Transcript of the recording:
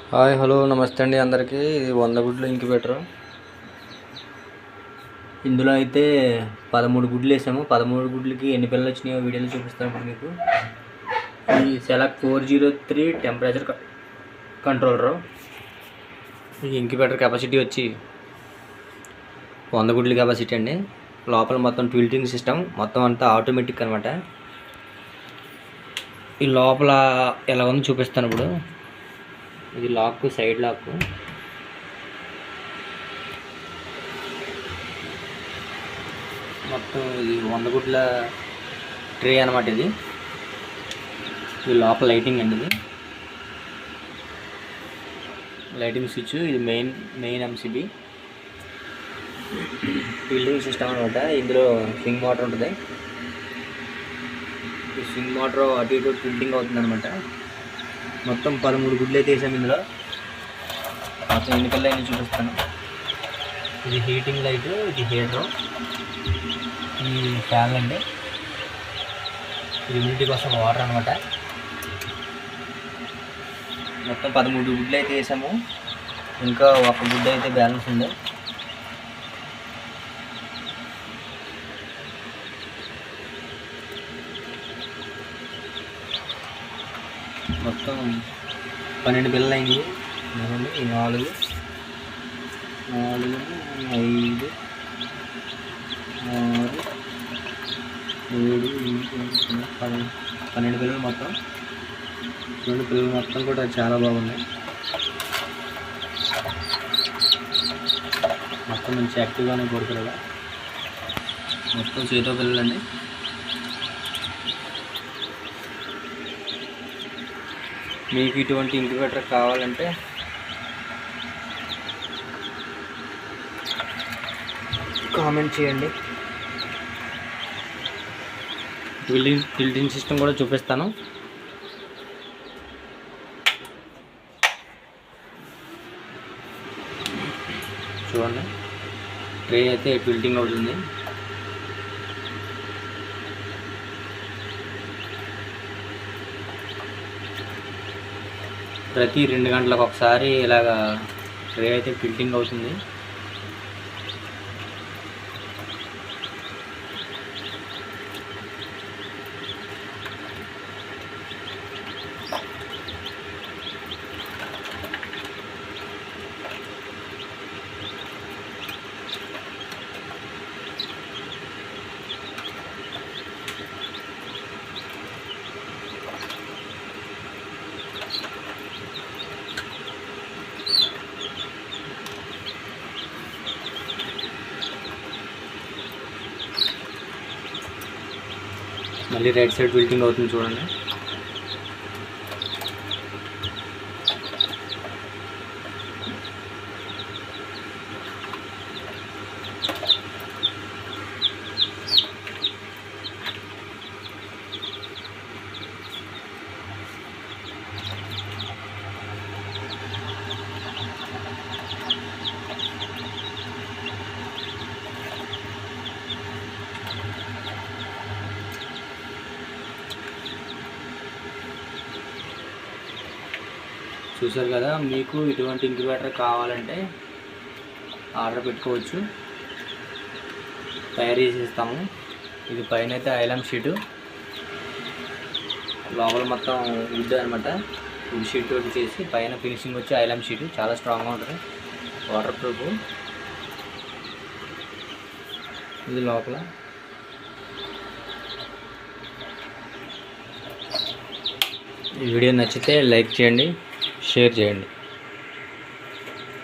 Hi hello నమస్తే అండి అందరికీ. ఇది 100 గుడ్లు ఇంక్యుబేటర్. ఇందులో అయితే 13 గుడ్లు వేసాము. 13 గుడ్లకి ఎన్ని పిల్లలు వచ్చినాయో వీడియోలో చూపిస్తాను ఇప్పుడు మీకు. ఈ సెలెక్ట్ 403 టెంపరేచర్ కంట్రోలరు. ఈ ఇంక్యుబేటర్ కెపాసిటీ వచ్చి 100 గుడ్ల కెపాసిటీ అండి. లోపల మొత్తం ట్విల్టింగ్ సిస్టమ్, మొత్తం అంతా ఆటోమేటిక్ అనమాట. ఈ లోపల ఎలా ఉందో చూపిస్తాను ఇప్పుడు. ఇది లాక్, సైడ్ లాక్. మొత్తం ఇది 100 గుడ్ల ట్రే అనమాట. ఇది లోపల లైటింగ్ అండి. ఇది లైటింగ్ స్విచ్. ఇది మెయిన్ ఎంసీబీ బిల్డింగ్ సిస్టమ్ అనమాట. ఇందులో స్వింగ్ మోటార్ ఉంటుంది. ఈ స్వింగ్ మోటార్ అటు ఇటు టిల్టింగ్ అవుతుంది అనమాట. మొత్తం 13 గుడ్లు అయితే వేసాము ఇందులో. మొత్తం ఎన్ని పిల్లలు అయినా చూపిస్తాను. ఇది హీటింగ్ లైట్, ఇది హీటరు, ఈ ఫ్యాన్ అండి, హ్యూమిడిటీ కోసం వాటర్ అనమాట. మొత్తం 13 గుడ్లు అయితే వేసాము. ఇంకా ఒక గుడ్డ అయితే బ్యాలెన్స్ ఉంది. మొత్తం 12 పిల్లలు అయింది. ఈ 4, 5, 6, 7, 12 పిల్లలు మొత్తం. 2 పిల్లలు మొత్తం కూడా చాలా బాగున్నాయి. మొత్తం మంచి యాక్టివ్గానే కొడుతుంది. మొత్తం చేతో పిల్లలండి. మీకు ఇటువంటి ఇంక్యుబేటర్ కావాలంటే కామెంట్ చేయండి. టిల్టింగ్ సిస్టమ్ కూడా చూపిస్తాను. చూడండి, ట్రే అయితే టిల్టింగ్ అవుతుంది. ప్రతి 2 గంటలకు ఒకసారి ఇలాగా ట్రే అయితే టిల్టింగ్ అవుతుంది. మళ్ళీ రైట్ సైడ్ బిల్టింగ్ అవుతుంది చూడండి. చూసారు కదా, మీకు ఇటువంటి ఇంక్యుబేటర్ కావాలంటే ఆర్డర్ పెట్టుకోవచ్చు. తయారు చేసిస్తాము. ఇది పైన అయితే ఐలామ్ షీటు, లోపల మొత్తం వుడ్ అనమాట. వుడ్ షీట్ తోటి చేసి పైన ఫినిషింగ్ వచ్చి ఐలామ్ షీటు. చాలా స్ట్రాంగ్గా ఉంటుంది, వాటర్ ప్రూఫ్. ఇది లోపల. ఈ వీడియో నచ్చితే లైక్ చేయండి, షేర్ చేయండి.